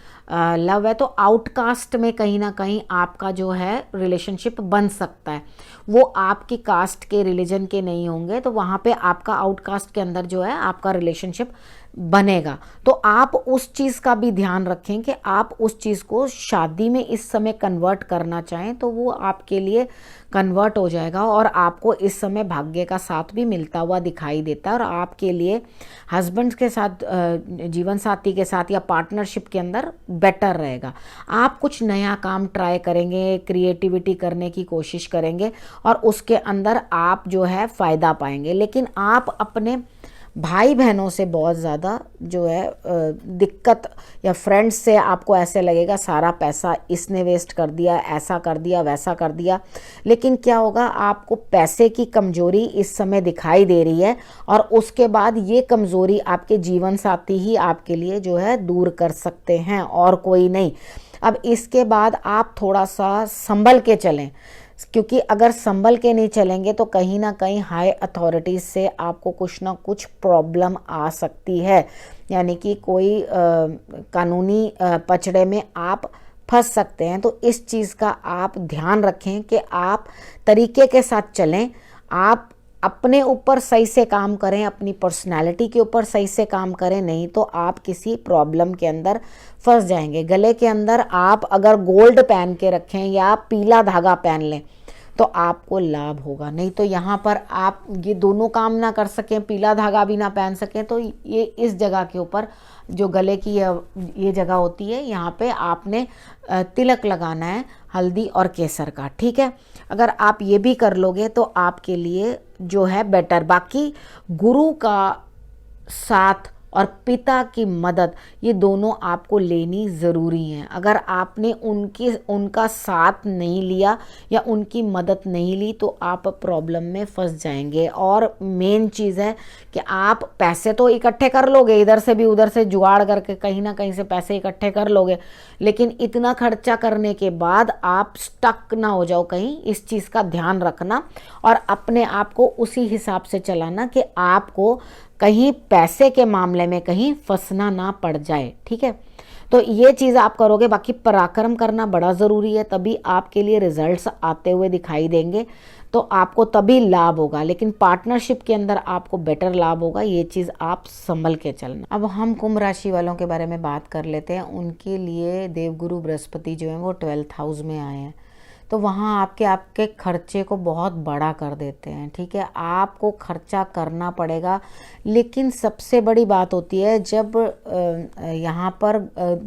लव है, तो आउटकास्ट में कहीं ना कहीं आपका जो है रिलेशनशिप बन सकता है। वो आपकी कास्ट के, रिलीजन के नहीं होंगे, तो वहाँ पे आपका आउटकास्ट के अंदर जो है आपका रिलेशनशिप बनेगा। तो आप उस चीज़ का भी ध्यान रखें कि आप उस चीज़ को शादी में इस समय कन्वर्ट करना चाहें तो वो आपके लिए कन्वर्ट हो जाएगा, और आपको इस समय भाग्य का साथ भी मिलता हुआ दिखाई देता है, और आपके लिए हस्बैंड के साथ, जीवन साथी के साथ या पार्टनरशिप के अंदर बेटर रहेगा। आप कुछ नया काम ट्राई करेंगे, क्रिएटिविटी करने की कोशिश करेंगे, और उसके अंदर आप जो है फ़ायदा पाएंगे। लेकिन आप अपने भाई बहनों से बहुत ज़्यादा जो है दिक्कत, या फ्रेंड्स से आपको ऐसे लगेगा सारा पैसा इसने वेस्ट कर दिया, ऐसा कर दिया, वैसा कर दिया। लेकिन क्या होगा, आपको पैसे की कमज़ोरी इस समय दिखाई दे रही है, और उसके बाद ये कमज़ोरी आपके जीवन साथी ही आपके लिए जो है दूर कर सकते हैं, और कोई नहीं। अब इसके बाद आप थोड़ा सा संभल के चलें, क्योंकि अगर संभल के नहीं चलेंगे तो कहीं ना कहीं हाई अथॉरिटीज़ से आपको कुछ ना कुछ प्रॉब्लम आ सकती है, यानी कि कोई कानूनी पचड़े में आप फंस सकते हैं। तो इस चीज़ का आप ध्यान रखें कि आप तरीके के साथ चलें, आप अपने ऊपर सही से काम करें, अपनी पर्सनालिटी के ऊपर सही से काम करें, नहीं तो आप किसी प्रॉब्लम के अंदर फंस जाएंगे। गले के अंदर आप अगर गोल्ड पहन के रखें या पीला धागा पहन लें तो आपको लाभ होगा, नहीं तो यहाँ पर आप ये दोनों काम ना कर सकें, पीला धागा भी ना पहन सकें, तो ये इस जगह के ऊपर जो गले की ये जगह होती है, यहाँ पे आपने तिलक लगाना है हल्दी और केसर का, ठीक है। अगर आप ये भी कर लोगे तो आपके लिए जो है बेटर। बाकी गुरु का साथ और पिता की मदद, ये दोनों आपको लेनी ज़रूरी है। अगर आपने उनका साथ नहीं लिया या उनकी मदद नहीं ली तो आप प्रॉब्लम में फंस जाएंगे। और मेन चीज़ है कि आप पैसे तो इकट्ठे कर लोगे, इधर से भी उधर से जुगाड़ करके कहीं ना कहीं से पैसे इकट्ठे कर लोगे, लेकिन इतना खर्चा करने के बाद आप स्टक ना हो जाओ कहीं, इस चीज़ का ध्यान रखना, और अपने आप को उसी हिसाब से चलाना कि आपको कहीं पैसे के मामले में कहीं फंसना ना पड़ जाए, ठीक है। तो ये चीज़ आप करोगे। बाकी पराक्रम करना बड़ा ज़रूरी है, तभी आपके लिए रिजल्ट्स आते हुए दिखाई देंगे, तो आपको तभी लाभ होगा। लेकिन पार्टनरशिप के अंदर आपको बेटर लाभ होगा, ये चीज़ आप संभल के चलना। अब हम कुंभ राशि वालों के बारे में बात कर लेते हैं। उनके लिए देवगुरु बृहस्पति जो है वो 12th हाउस में आए हैं, तो वहाँ आपके खर्चे को बहुत बड़ा कर देते हैं, ठीक है। आपको खर्चा करना पड़ेगा, लेकिन सबसे बड़ी बात होती है जब यहाँ पर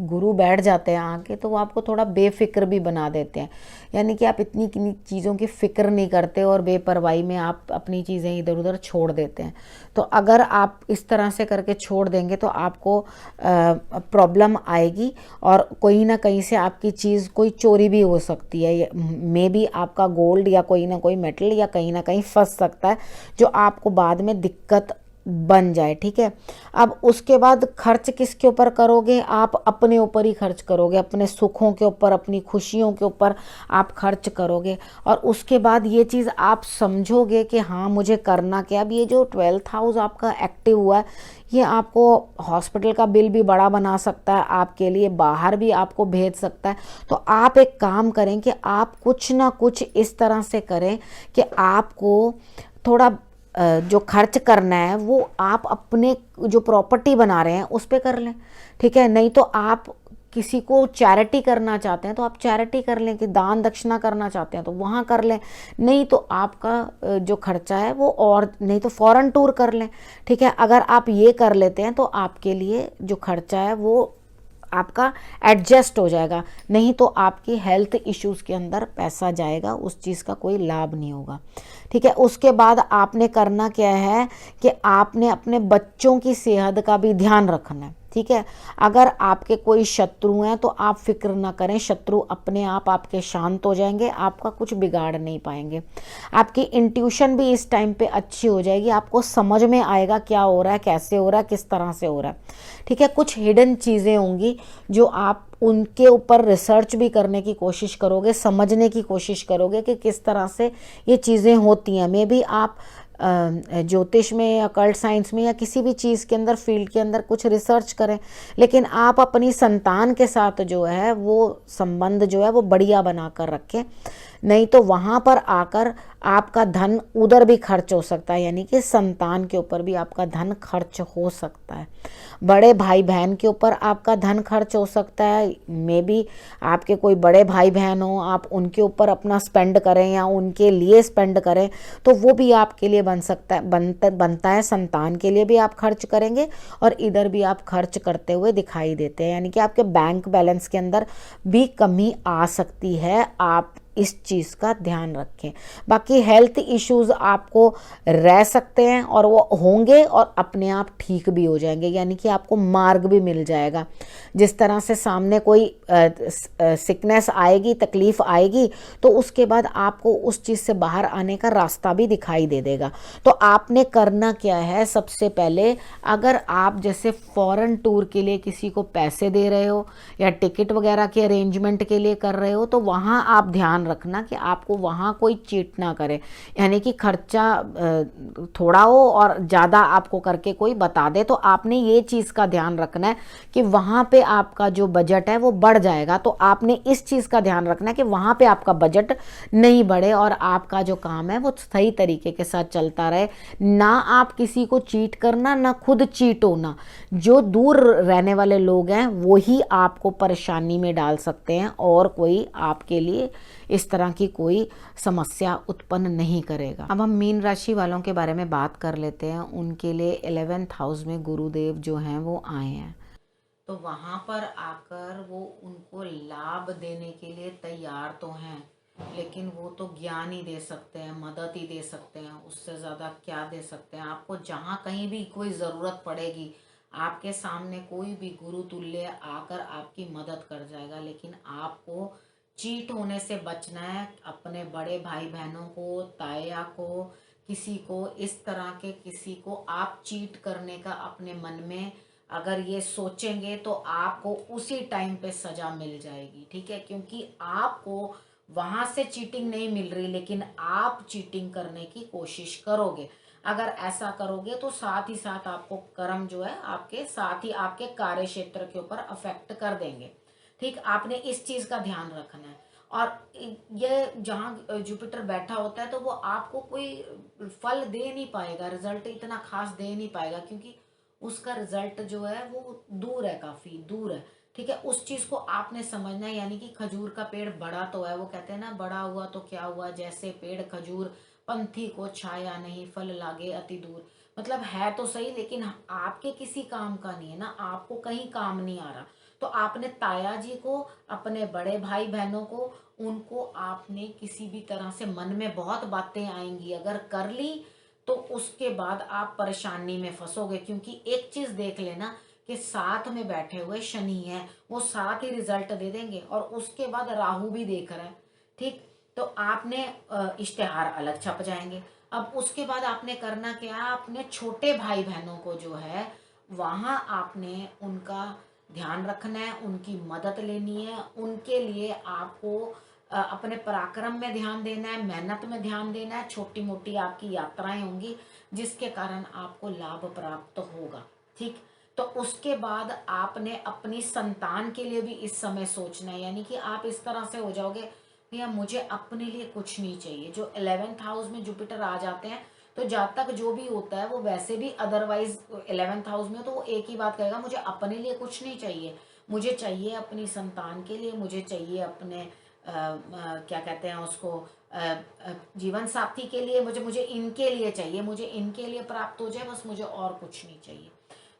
गुरु बैठ जाते हैं आके, तो वो आपको थोड़ा बेफिक्र भी बना देते हैं, यानी कि आप इतनी चीज़ों की फ़िक्र नहीं करते और बेपरवाही में आप अपनी चीज़ें इधर उधर छोड़ देते हैं। तो अगर आप इस तरह से करके छोड़ देंगे तो आपको प्रॉब्लम आएगी, और कोई ना कहीं से आपकी चीज़ कोई चोरी भी हो सकती है, मे बी आपका गोल्ड या कोई ना कोई मेटल या कहीं ना कहीं फंस सकता है, जो आपको बाद में दिक्कत बन जाए, ठीक है। अब उसके बाद खर्च किसके ऊपर करोगे, आप अपने ऊपर ही खर्च करोगे, अपने सुखों के ऊपर, अपनी खुशियों के ऊपर आप खर्च करोगे। और उसके बाद ये चीज़ आप समझोगे कि हाँ मुझे करना क्या। अब ये जो 12th हाउस आपका एक्टिव हुआ है, ये आपको हॉस्पिटल का बिल भी बड़ा बना सकता है, आपके लिए बाहर भी आपको भेज सकता है। तो आप एक काम करें कि आप कुछ ना कुछ इस तरह से करें कि आपको थोड़ा जो खर्च करना है वो आप अपने जो प्रॉपर्टी बना रहे हैं उस पे कर लें, ठीक है। नहीं तो आप किसी को चैरिटी करना चाहते हैं तो आप चैरिटी कर लें, कि दान दक्षिणा करना चाहते हैं तो वहाँ कर लें, नहीं तो आपका जो खर्चा है वो, और नहीं तो फॉरेन टूर कर लें, ठीक है। अगर आप ये कर लेते हैं तो आपके लिए जो खर्चा है वो आपका एडजस्ट हो जाएगा, नहीं तो आपकी हेल्थ इश्यूज़ के अंदर पैसा जाएगा, उस चीज़ का कोई लाभ नहीं होगा, ठीक है। उसके बाद आपने करना क्या है कि आपने अपने बच्चों की सेहत का भी ध्यान रखना है, ठीक है। अगर आपके कोई शत्रु हैं तो आप फिक्र ना करें, शत्रु अपने आप आपके शांत हो जाएंगे, आपका कुछ बिगाड़ नहीं पाएंगे। आपकी इंट्यूशन भी इस टाइम पे अच्छी हो जाएगी, आपको समझ में आएगा क्या हो रहा है, कैसे हो रहा है, किस तरह से हो रहा है। ठीक है। कुछ हिडन चीज़ें होंगी जो आप उनके ऊपर रिसर्च भी करने की कोशिश करोगे, समझने की कोशिश करोगे कि किस तरह से ये चीज़ें होती हैं। मे बी आप ज्योतिष में या कल्ट साइंस में या किसी भी चीज़ के अंदर, फील्ड के अंदर कुछ रिसर्च करें, लेकिन आप अपनी संतान के साथ जो है वो संबंध जो है वो बढ़िया बना कर रखें। नहीं तो वहाँ पर आकर आपका धन उधर भी खर्च हो सकता है, यानी कि संतान के ऊपर भी आपका धन खर्च हो सकता है। बड़े भाई बहन के ऊपर आपका धन खर्च हो सकता है। मे बी आपके कोई बड़े भाई बहन हो, आप उनके ऊपर अपना स्पेंड करें या उनके लिए स्पेंड करें, तो वो भी आपके लिए बन सकता है, बनता है। संतान के लिए भी आप खर्च करेंगे और इधर भी आप खर्च करते हुए दिखाई देते हैं, यानी कि आपके बैंक बैलेंस के अंदर भी कमी आ सकती है। आप इस चीज़ का ध्यान रखें। बाकी हेल्थ इश्यूज आपको रह सकते हैं और वो होंगे और अपने आप ठीक भी हो जाएंगे, यानी कि आपको मार्ग भी मिल जाएगा। जिस तरह से सामने कोई सिकनेस आएगी, तकलीफ आएगी, तो उसके बाद आपको उस चीज़ से बाहर आने का रास्ता भी दिखाई दे देगा। तो आपने करना क्या है, सबसे पहले अगर आप जैसे फॉरेन टूर के लिए किसी को पैसे दे रहे हो या टिकट वगैरह के अरेंजमेंट के लिए कर रहे हो, तो वहाँ आप ध्यान रखना कि आपको वहाँ कोई चीट ना करे, यानी कि खर्चा थोड़ा हो और ज़्यादा आपको करके कोई बता दे। तो आपने ये चीज़ का ध्यान रखना है कि वहाँ पे आपका जो बजट है वो बढ़ जाएगा। तो आपने इस चीज़ का ध्यान रखना है कि वहाँ पे आपका बजट नहीं बढ़े और आपका जो काम है वो सही तरीके के साथ चलता रहे। ना आप किसी को चीट करना, ना खुद चीट होना। जो दूर रहने वाले लोग हैं वो ही आपको परेशानी में डाल सकते हैं और कोई आपके लिए इस तरह की कोई समस्या उत्पन्न नहीं करेगा। अब हम मीन राशि वालों के बारे में बात कर लेते हैं। उनके लिए 11th हाउस में गुरुदेव जो हैं वो आए हैं, तो वहाँ पर आकर वो उनको लाभ देने के लिए तैयार तो हैं, लेकिन वो तो ज्ञान ही दे सकते हैं, मदद ही दे सकते हैं, उससे ज़्यादा क्या दे सकते हैं। आपको जहाँ कहीं भी कोई ज़रूरत पड़ेगी, आपके सामने कोई भी गुरु तुल्य आकर आपकी मदद कर जाएगा। लेकिन आपको चीट होने से बचना है। अपने बड़े भाई बहनों को, ताया को, किसी को इस तरह के किसी को आप चीट करने का अपने मन में अगर ये सोचेंगे तो आपको उसी टाइम पे सजा मिल जाएगी। ठीक है, क्योंकि आपको वहां से चीटिंग नहीं मिल रही, लेकिन आप चीटिंग करने की कोशिश करोगे। अगर ऐसा करोगे तो साथ ही साथ आपको कर्म जो है आपके साथ ही आपके कार्य क्षेत्र के ऊपर अफेक्ट कर देंगे। ठीक, आपने इस चीज का ध्यान रखना है। और ये जहाँ जुपिटर बैठा होता है तो वो आपको कोई फल दे नहीं पाएगा, रिजल्ट इतना खास दे नहीं पाएगा, क्योंकि उसका रिजल्ट जो है वो दूर है, काफी दूर है। ठीक है, उस चीज को आपने समझना है। यानी कि खजूर का पेड़ बड़ा तो है, वो कहते हैं ना, बड़ा हुआ तो क्या हुआ, जैसे पेड़ खजूर पंथी को छाया नहीं, फल लागे अति दूर। मतलब है तो सही, लेकिन आपके किसी काम का नहीं है ना, आपको कहीं काम नहीं आ रहा। तो आपने ताया जी को, अपने बड़े भाई बहनों को, उनको आपने किसी भी तरह से, मन में बहुत बातें आएंगी, अगर कर ली तो उसके बाद आप परेशानी में फंसोगे। क्योंकि एक चीज देख लेना कि साथ में बैठे हुए शनि हैं, वो साथ ही रिजल्ट दे देंगे, और उसके बाद राहु भी देख रहा है। ठीक, तो आपने इश्तेहार अलग छप जाएंगे। अब उसके बाद आपने करना क्या है, अपने छोटे भाई बहनों को जो है वहां आपने उनका ध्यान रखना है, उनकी मदद लेनी है। उनके लिए आपको अपने पराक्रम में ध्यान देना है, मेहनत में ध्यान देना है। छोटी मोटी आपकी यात्राएं होंगी जिसके कारण आपको लाभ प्राप्त होगा। ठीक, तो उसके बाद आपने अपनी संतान के लिए भी इस समय सोचना है। यानी कि आप इस तरह से हो जाओगे, भैया मुझे अपने लिए कुछ नहीं चाहिए। जो 11th हाउस में जुपिटर आ जाते हैं तो जब तक जो भी होता है वो वैसे भी, अदरवाइज 11th हाउस में तो वो एक ही बात कहेगा, मुझे अपने लिए कुछ नहीं चाहिए, मुझे चाहिए अपनी संतान के लिए, मुझे चाहिए अपने क्या कहते हैं उसको, जीवन साथी के लिए, मुझे मुझे इनके लिए चाहिए, मुझे इनके लिए प्राप्त हो जाए, बस मुझे और कुछ नहीं चाहिए।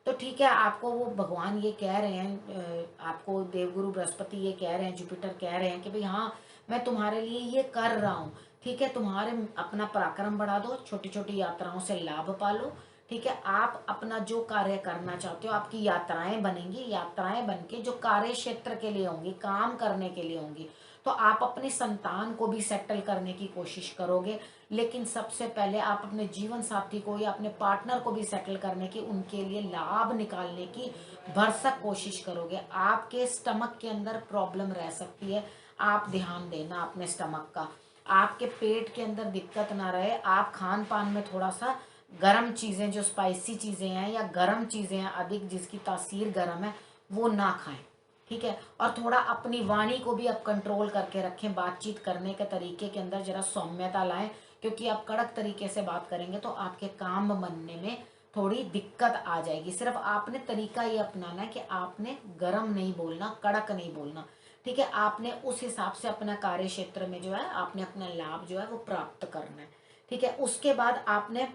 तो ठीक है, आपको वो भगवान ये कह रहे हैं, आपको देवगुरु बृहस्पति ये कह रहे हैं, जुपिटर कह रहे हैं कि भाई हाँ, मैं तुम्हारे लिए ये कर रहा हूँ। ठीक है, तुम्हारे अपना पराक्रम बढ़ा दो, छोटी छोटी यात्राओं से लाभ पालो। ठीक है, आप अपना जो कार्य करना चाहते हो, आपकी यात्राएं बनेंगी, यात्राएं बन के जो कार्य क्षेत्र के लिए होंगी, काम करने के लिए होंगी, तो आप अपनी संतान को भी सेटल करने की कोशिश करोगे। लेकिन सबसे पहले आप अपने जीवन साथी को या अपने पार्टनर को भी सेटल करने की, उनके लिए लाभ निकालने की भरसक कोशिश करोगे। आपके स्टमक के अंदर प्रॉब्लम रह सकती है, आप ध्यान देना अपने स्टमक का। आपके पेट के अंदर दिक्कत ना रहे, आप खान पान में थोड़ा सा गरम चीज़ें, जो स्पाइसी चीज़ें हैं या गरम चीज़ें हैं अधिक, जिसकी तासीर गरम है, वो ना खाएं। ठीक है, और थोड़ा अपनी वाणी को भी आप कंट्रोल करके रखें, बातचीत करने के तरीके के अंदर जरा सौम्यता लाएं, क्योंकि आप कड़क तरीके से बात करेंगे तो आपके काम बनने में थोड़ी दिक्कत आ जाएगी। सिर्फ आपने तरीका ये अपनाना है कि आपने गरम नहीं बोलना, कड़क नहीं बोलना। ठीक है, आपने उस हिसाब से अपना कार्य क्षेत्र में जो है आपने अपना लाभ जो है वो प्राप्त करना है। ठीक है, उसके बाद आपने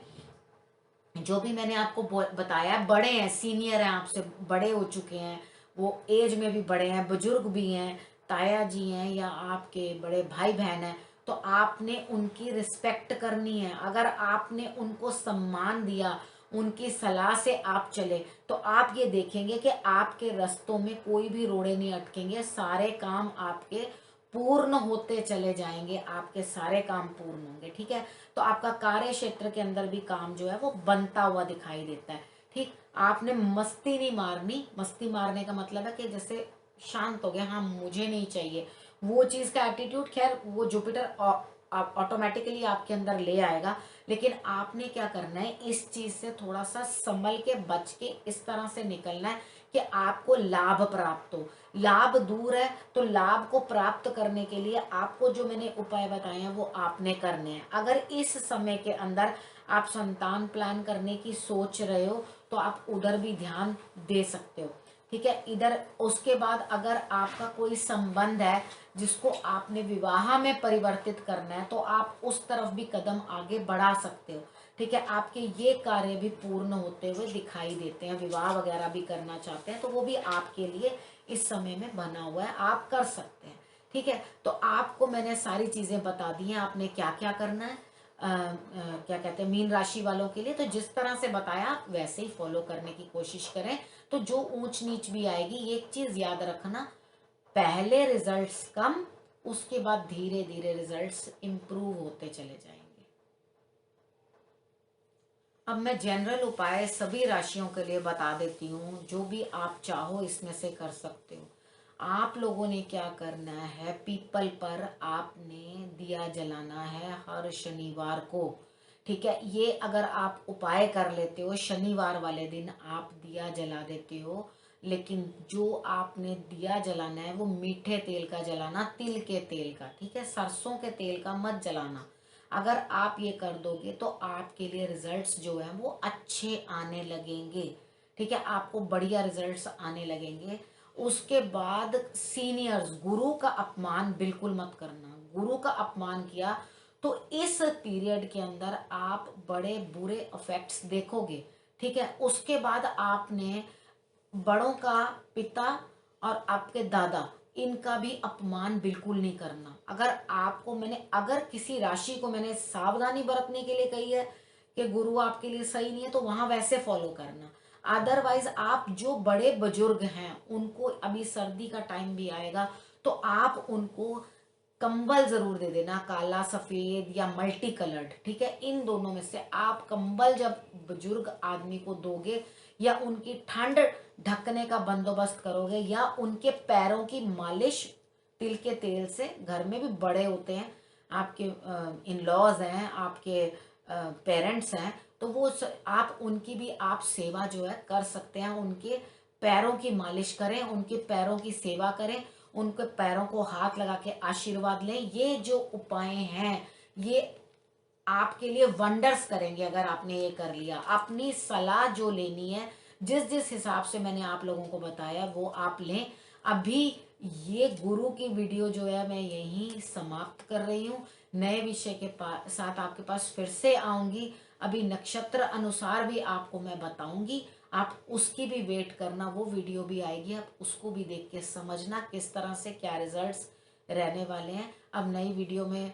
जो भी मैंने आपको बताया, बड़े हैं, सीनियर हैं, आपसे बड़े हो चुके हैं, वो एज में भी बड़े हैं, बुजुर्ग भी हैं, ताया जी हैं या आपके बड़े भाई बहन हैं, तो आपने उनकी रिस्पेक्ट करनी है। अगर आपने उनको सम्मान दिया, उनकी सलाह से आप चले, तो आप ये देखेंगे कि आपके रास्तों में कोई भी रोड़े नहीं अटकेंगे, सारे काम आपके पूर्ण होते चले जाएंगे, आपके सारे काम पूर्ण होंगे। ठीक है, तो आपका कार्य क्षेत्र के अंदर भी काम जो है वो बनता हुआ दिखाई देता है। ठीक, आपने मस्ती नहीं मारनी। मस्ती मारने का मतलब है कि जैसे शांत हो गया, हाँ मुझे नहीं चाहिए, वो चीज का एटीट्यूड, खैर वो जुपिटर ऑटोमेटिकली आपके अंदर ले आएगा। लेकिन आपने क्या करना है, इस चीज से थोड़ा सा संभल के, बच के, इस तरह से निकलना है कि आपको लाभ प्राप्त हो। लाभ दूर है, तो लाभ को प्राप्त करने के लिए आपको जो मैंने उपाय बताए हैं वो आपने करने हैं। अगर इस समय के अंदर आप संतान प्लान करने की सोच रहे हो तो आप उधर भी ध्यान दे सकते हो। ठीक है, इधर उसके बाद अगर आपका कोई संबंध है जिसको आपने विवाह में परिवर्तित करना है, तो आप उस तरफ भी कदम आगे बढ़ा सकते हो। ठीक है, आपके ये कार्य भी पूर्ण होते हुए दिखाई देते हैं। विवाह वगैरह भी करना चाहते हैं तो वो भी आपके लिए इस समय में बना हुआ है, आप कर सकते हैं। ठीक है, तो आपको मैंने सारी चीजें बता दी हैं, आपने क्या क्या करना है। क्या कहते हैं, मीन राशि वालों के लिए तो जिस तरह से बताया आप वैसे ही फॉलो करने की कोशिश करें, तो जो ऊंच नीच भी आएगी, एक चीज याद रखना, पहले रिजल्ट्स कम, उसके बाद धीरे धीरे रिजल्ट्स इंप्रूव होते चले जाएंगे। अब मैं जनरल उपाय सभी राशियों के लिए बता देती हूँ, जो भी आप चाहो इसमें से कर सकते हो। आप लोगों ने क्या करना है, पीपल पर आपने दिया जलाना है हर शनिवार को। ठीक है, ये अगर आप उपाय कर लेते हो, शनिवार वाले दिन आप दिया जला देते हो, लेकिन जो आपने दिया जलाना है वो मीठे तेल का जलाना, तिल के तेल का। ठीक है, सरसों के तेल का मत जलाना। अगर आप ये कर दोगे तो आपके लिए रिजल्ट्स जो है वो अच्छे आने लगेंगे। ठीक है, आपको बढ़िया रिजल्ट्स आने लगेंगे। उसके बाद सीनियर्स, गुरु का अपमान बिल्कुल मत करना। गुरु का अपमान किया तो इस पीरियड के अंदर आप बड़े बुरे इफेक्ट्स देखोगे। ठीक है, उसके बाद आपने बड़ों का, पिता और आपके दादा, इनका भी अपमान बिल्कुल नहीं करना। अगर आपको मैंने, अगर किसी राशि को मैंने सावधानी बरतने के लिए कही है कि गुरु आपके लिए सही नहीं है, तो वहां वैसे फॉलो करना। अदरवाइज आप जो बड़े बुजुर्ग हैं उनको, अभी सर्दी का टाइम भी आएगा तो आप उनको कंबल जरूर दे देना, काला सफेद या मल्टी कलर्ड। ठीक है, इन दोनों में से आप कंबल जब बुजुर्ग आदमी को दोगे, या उनकी ठंड ढकने का बंदोबस्त करोगे, या उनके पैरों की मालिश तिल के तेल से, घर में भी बड़े होते हैं, आपके इन लॉज हैं, आपके पेरेंट्स हैं, तो वो आप उनकी भी आप सेवा जो है कर सकते हैं। उनके पैरों की मालिश करें, उनके पैरों की सेवा करें, उनके पैरों को हाथ लगा के आशीर्वाद लें। ये जो उपाय हैं ये आपके लिए वंडर्स करेंगे। अगर आपने ये कर लिया, अपनी सलाह जो लेनी है, जिस जिस हिसाब से मैंने आप लोगों को बताया वो आप लें। अभी ये गुरु की वीडियो जो है मैं यहीं समाप्त कर रही हूँ। नए विषय के साथ आपके पास फिर से आऊंगी। अभी नक्षत्र अनुसार भी आपको मैं बताऊंगी, आप उसकी भी वेट करना, वो वीडियो भी आएगी, आप उसको भी देख के समझना किस तरह से क्या रिजल्ट्स रहने वाले हैं। अब नई वीडियो में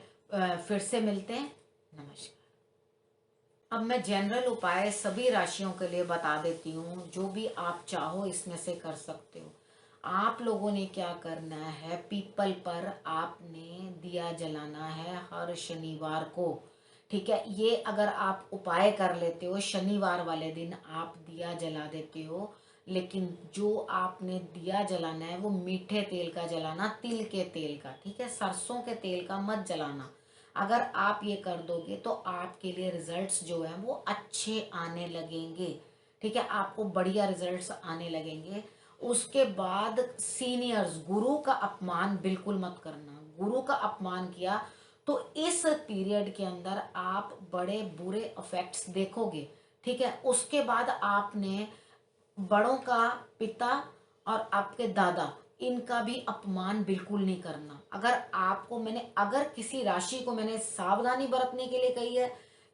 फिर से मिलते हैं। नमस्कार। अब मैं जनरल उपाय सभी राशियों के लिए बता देती हूँ, जो भी आप चाहो इसमें से कर सकते हो। आप लोगों ने क्या करना है, पीपल पर आपने दिया जलाना है हर शनिवार को। ठीक है, ये अगर आप उपाय कर लेते हो, शनिवार वाले दिन आप दिया जला देते हो, लेकिन जो आपने दिया जलाना है वो मीठे तेल का जलाना, तिल के तेल का, ठीक है, सरसों के तेल का मत जलाना। अगर आप ये कर दोगे तो आपके लिए रिजल्ट्स जो है वो अच्छे आने लगेंगे। ठीक है, आपको बढ़िया रिजल्ट्स आने लगेंगे। उसके बाद सीनियर्स, गुरु का अपमान बिल्कुल मत करना। गुरु का अपमान किया तो इस पीरियड के अंदर आप बड़े बुरे इफेक्ट्स देखोगे। ठीक है, उसके बाद आपने बड़ों का, पिता और आपके दादा, इनका भी अपमान बिल्कुल नहीं करना। अगर आपको मैंने, अगर किसी राशि को मैंने सावधानी बरतने के लिए कही है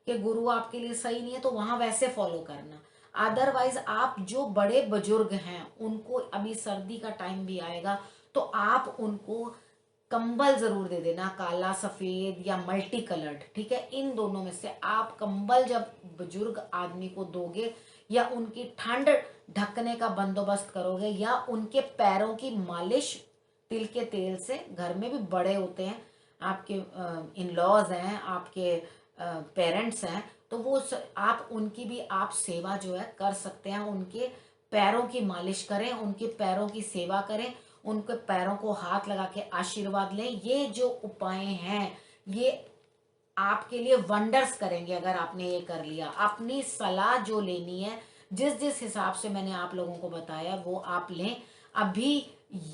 कि गुरु आपके लिए सही नहीं है, तो वहां वैसे फॉलो करना। अदरवाइज आप जो बड़े बुजुर्ग हैं उनको, अभी सर्दी का टाइम भी आएगा तो आप उनको कंबल जरूर दे देना, काला सफेद या मल्टी कलर्ड। ठीक है, इन दोनों में से आप कंबल जब बुजुर्ग आदमी को दोगे, या उनकी ठंड ढकने का बंदोबस्त करोगे, या उनके पैरों की मालिश तिल के तेल से, घर में भी बड़े होते हैं आपके, इन लॉज हैं, आपके पेरेंट्स हैं, तो वो आप उनकी भी आप सेवा जो है कर सकते हैं। उनके पैरों की मालिश करें, उनके पैरों की सेवा करें, उनके पैरों को हाथ लगा के आशीर्वाद लें। ये जो उपाय हैं ये आपके लिए वंडर्स करेंगे। अगर आपने ये कर लिया, अपनी सलाह जो लेनी है, जिस जिस हिसाब से मैंने आप लोगों को बताया वो आप लें। अभी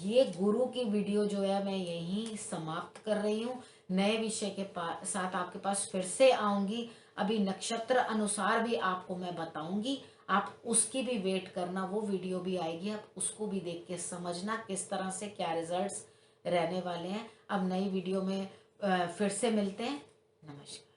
ये गुरु की वीडियो जो है मैं यहीं समाप्त कर रही हूँ। नए विषय के साथ आपके पास फिर से आऊंगी। अभी नक्षत्र अनुसार भी आपको मैं बताऊंगी, आप उसकी भी वेट करना, वो वीडियो भी आएगी, आप उसको भी देख के समझना किस तरह से क्या रिजल्ट्स रहने वाले हैं। अब नई वीडियो में फिर से मिलते हैं। नमस्कार।